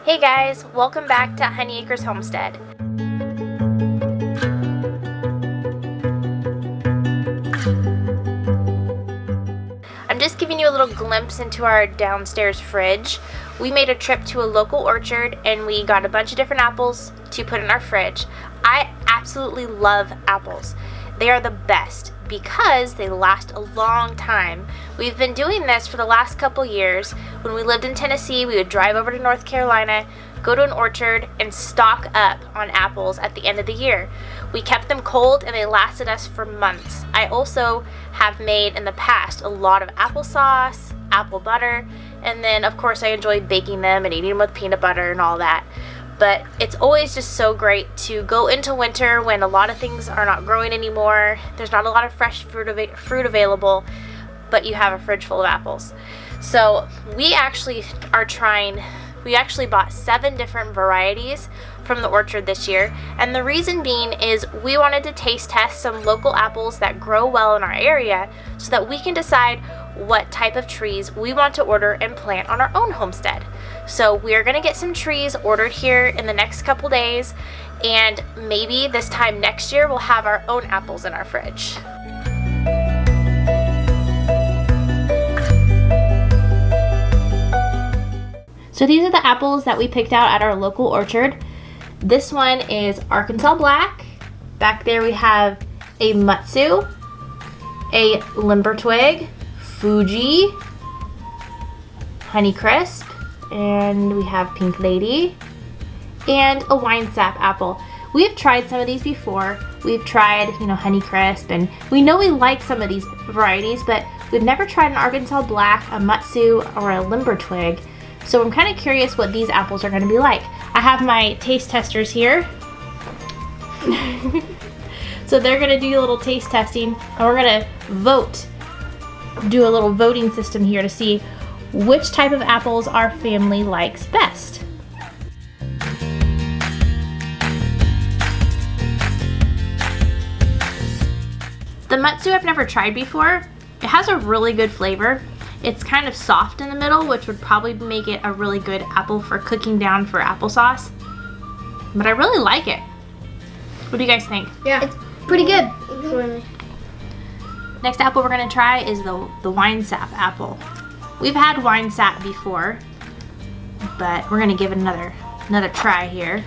Hey guys, welcome back to Honey Acres Homestead. I'm just giving you a little glimpse into our downstairs fridge. We made a trip to a local orchard and we got a bunch of different apples to put in our fridge. I absolutely love apples. They are the best because they last a long time. We've been doing this for the last couple years. When we lived in Tennessee, we would drive over to North Carolina, go to an orchard, and stock up on apples at the end of the year. We kept them cold and they lasted us for months. I also have made in the past a lot of applesauce, apple butter, and then of course I enjoy baking them and eating them with peanut butter and all that. But it's always just so great to go into winter when a lot of things are not growing anymore. There's not a lot of fresh fruit available, but you have a fridge full of apples. So we actually bought 7 different varieties from the orchard this year, and the reason being is we wanted to taste test some local apples that grow well in our area so that we can decide what type of trees we want to order and plant on our own homestead. So we're gonna get some trees ordered here in the next couple days, and maybe this time next year we'll have our own apples in our fridge. So these are the apples that we picked out at our local orchard. This one is Arkansas Black. Back there we have a Mutsu, a Limber Twig, Fuji, Honeycrisp, and we have Pink Lady, and a Wine Sap apple. We have tried some of these before. We've tried, Honeycrisp, and we know we like some of these varieties, but we've never tried an Arkansas Black, a Mutsu, or a Limber Twig. So I'm kind of curious what these apples are going to be like. I have my taste testers here. So they're going to do a little taste testing, and we're going to do a little voting system here to see which type of apples our family likes best. The Mutsu I've never tried before. It has a really good flavor. It's kind of soft in the middle, which would probably make it a really good apple for cooking down for applesauce. But I really like it. What do you guys think? Yeah, it's pretty good. Next apple we're gonna try is the Wine Sap apple. We've had Wine Sap before, but we're gonna give it another try here.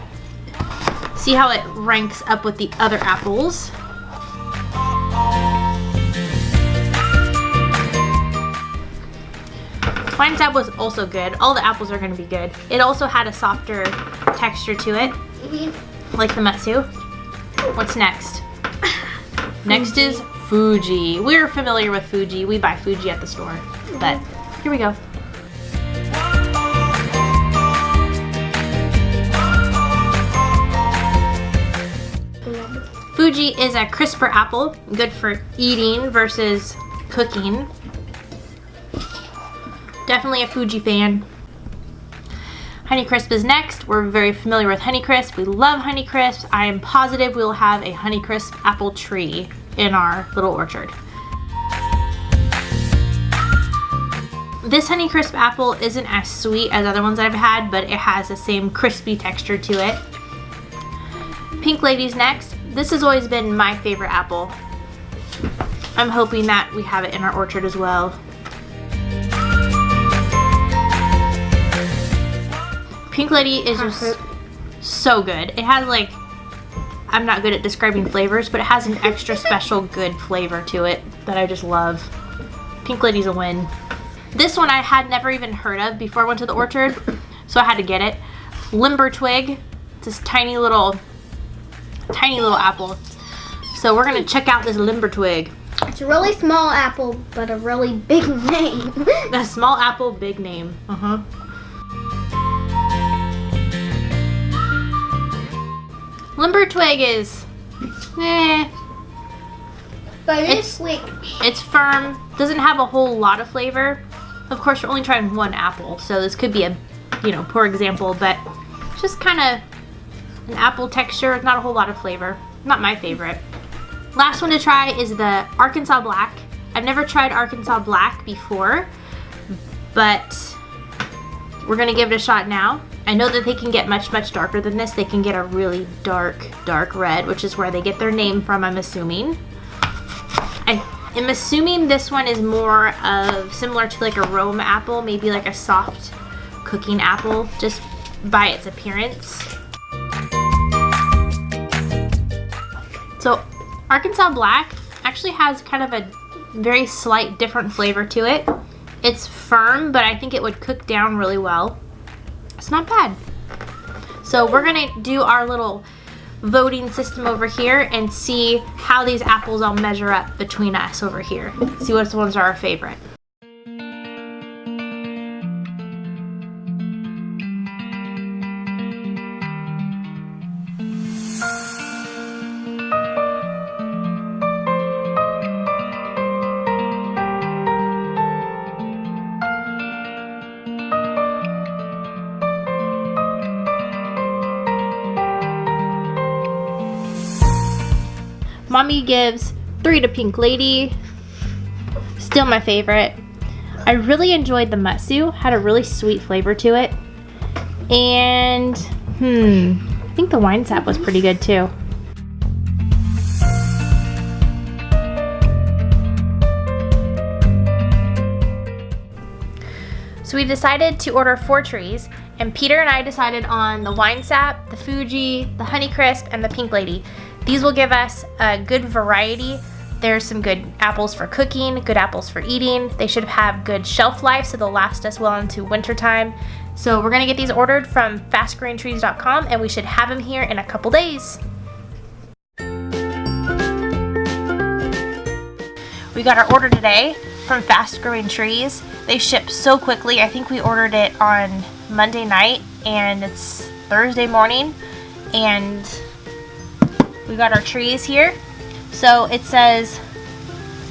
See how it ranks up with the other apples. Wine Sap was also good. All the apples are gonna be good. It also had a softer texture to it, like the Mutsu. What's next? Next is Fuji. We're familiar with Fuji. We buy Fuji at the store, but here we go. Fuji is a crisper apple, good for eating versus cooking. Definitely a Fuji fan. Honeycrisp is next. We're very familiar with Honeycrisp. We love Honeycrisp. I am positive we'll have a Honeycrisp apple tree in our little orchard. This Honeycrisp apple isn't as sweet as other ones I've had, but it has the same crispy texture to it. Pink Lady's next. This has always been my favorite apple. I'm hoping that we have it in our orchard as well. Pink Lady is just so good. It has I'm not good at describing flavors, but it has an extra special good flavor to it that I just love. Pink Lady's a win. This one I had never even heard of before I went to the orchard, so I had to get it. Limber Twig. It's this tiny little apple. So we're gonna check out this Limber Twig. It's a really small apple, but a really big name. A small apple, big name. Limber Twig is, But it's sweet. It's firm, doesn't have a whole lot of flavor. Of course, we're only trying one apple, so this could be a, poor example, but just kind of an apple texture, not a whole lot of flavor. Not my favorite. Last one to try is the Arkansas Black. I've never tried Arkansas Black before, but we're gonna give it a shot now. I know that they can get much darker than this. They can get a really dark red, which is where they get their name from, I'm assuming. I'm assuming this one is more of similar to like a Rome apple, maybe like a soft cooking apple, just by its appearance. So Arkansas Black actually has kind of a very slight different flavor to it. It's firm, but I think it would cook down really well. It's not bad. So we're gonna do our little voting system over here and see how these apples all measure up between us over here. See which ones are our favorite. Mommy gives 3 to Pink Lady. Still my favorite. I really enjoyed the Mutsu. Had a really sweet flavor to it. And, I think the Wine Sap was pretty good too. So we decided to order 4 trees, and Peter and I decided on the Wine Sap, the Fuji, the Honeycrisp, and the Pink Lady. These will give us a good variety. There's some good apples for cooking, good apples for eating. They should have good shelf life, so they'll last us well into wintertime. So we're gonna get these ordered from fastgrowingtrees.com, and we should have them here in a couple days. We got our order today from Fast Growing Trees. They ship so quickly. I think we ordered it on Monday night, and it's Thursday morning, and we got our trees here. So it says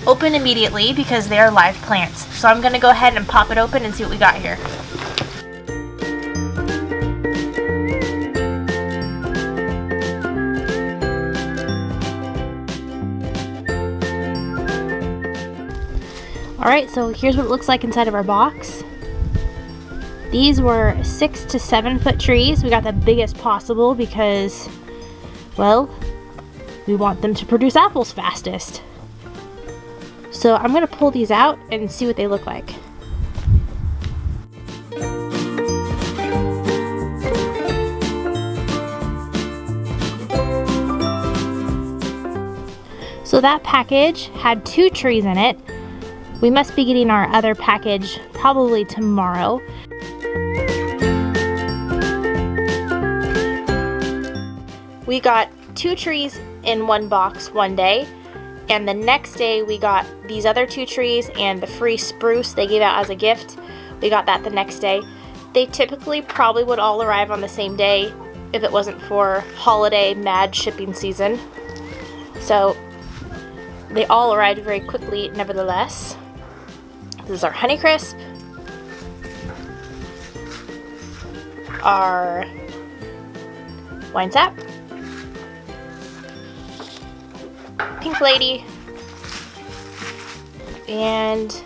open immediately because they are live plants. So I'm gonna go ahead and pop it open and see what we got here. Alright, so here's what it looks like inside of our box. These were 6 to 7 foot trees. We got the biggest possible because, well, we want them to produce apples fastest. So I'm gonna pull these out and see what they look like. So that package had 2 trees in it. We must be getting our other package probably tomorrow. We got 2 trees in one box one day, and the next day we got these other 2 trees and the free spruce they gave out as a gift. We got that the next day. They typically probably would all arrive on the same day if it wasn't for holiday mad shipping season. So they all arrived very quickly nevertheless. This is our Honeycrisp, our Wine Sap, Pink Lady, and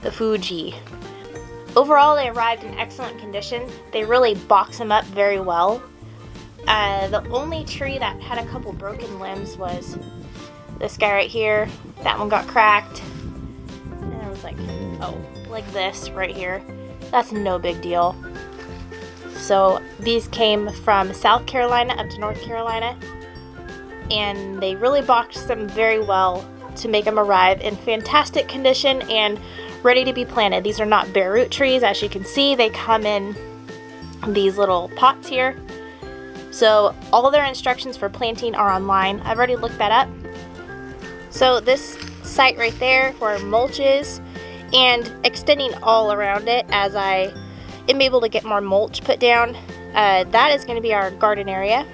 the Fuji. Overall, they arrived in excellent condition. They really box them up very well. The only tree that had a couple broken limbs was this guy right here. That one got cracked. And I was like, oh, like this right here. That's no big deal. So these came from South Carolina up to North Carolina, and they really boxed them very well to make them arrive in fantastic condition and ready to be planted. These are not bare root trees. As you can see, they come in these little pots here. So all of their instructions for planting are online. I've already looked that up. So this site right there where mulch is, and extending all around it as I am able to get more mulch put down, that is going to be our garden area.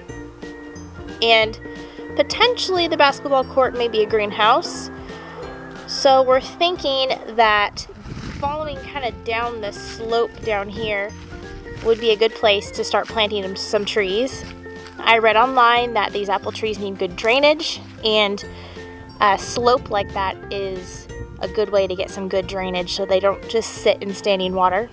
And potentially the basketball court may be a greenhouse. So we're thinking that following kind of down the slope down here would be a good place to start planting some trees. I read online that these apple trees need good drainage, and a slope like that is a good way to get some good drainage so they don't just sit in standing water.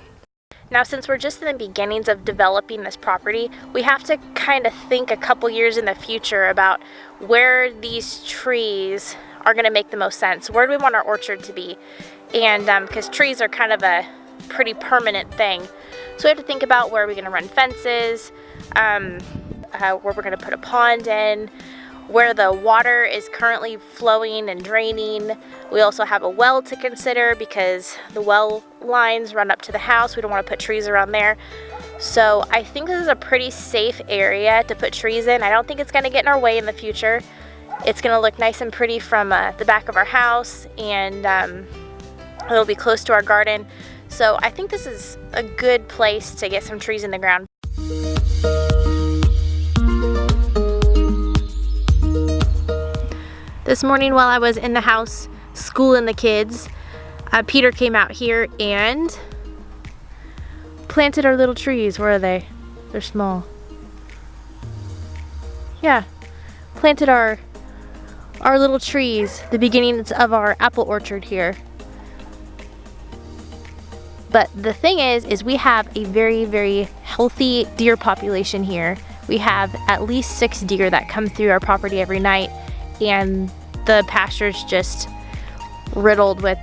Now, since we're just in the beginnings of developing this property, we have to kind of think a couple years in the future about where these trees are going to make the most sense. Where do we want our orchard to be? And because trees are kind of a pretty permanent thing. So we have to think about where we're going to run fences, where we're going to put a pond in, where the water is currently flowing and draining. We also have a well to consider because the well lines run up to the house. We don't want to put trees around there. So I think this is a pretty safe area to put trees in. I don't think it's going to get in our way in the future. It's going to look nice and pretty from the back of our house, and it'll be close to our garden. So I think this is a good place to get some trees in the ground. This morning while I was in the house schooling the kids, Peter came out here and planted our little trees. Where are they? They're small. Yeah, planted our little trees, the beginnings of our apple orchard here. But the thing is we have a very, very healthy deer population here. We have at least 6 deer that come through our property every night, and the pasture's just riddled with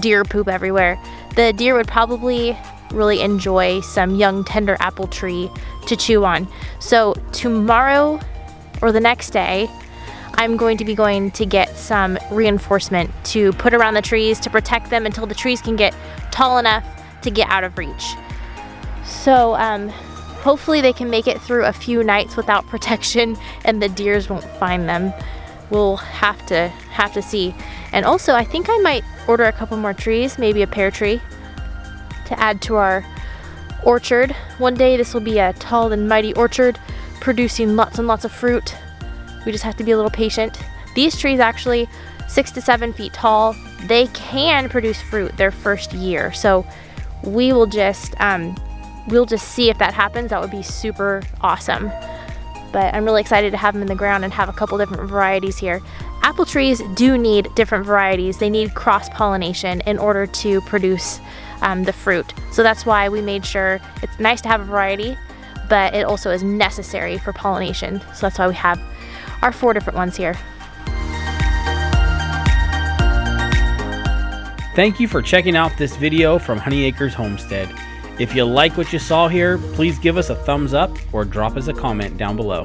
deer poop everywhere. The deer would probably really enjoy some young tender apple tree to chew on. So tomorrow or the next day, I'm going to get some reinforcement to put around the trees to protect them until the trees can get tall enough to get out of reach. So hopefully they can make it through a few nights without protection and the deers won't find them. We'll have to see. And also I think I might order a couple more trees, maybe a pear tree, to add to our orchard. One day this will be a tall and mighty orchard producing lots and lots of fruit. We just have to be a little patient. These trees actually 6 to 7 feet tall. They can produce fruit their first year. So we'll just see if that happens. That would be super awesome. But I'm really excited to have them in the ground and have a couple different varieties here. Apple trees do need different varieties. They need cross-pollination in order to produce the fruit. So that's why we made sure it's nice to have a variety, but it also is necessary for pollination. So that's why we have our 4 different ones here. Thank you for checking out this video from Honey Acres Homestead. If you like what you saw here, please give us a thumbs up or drop us a comment down below.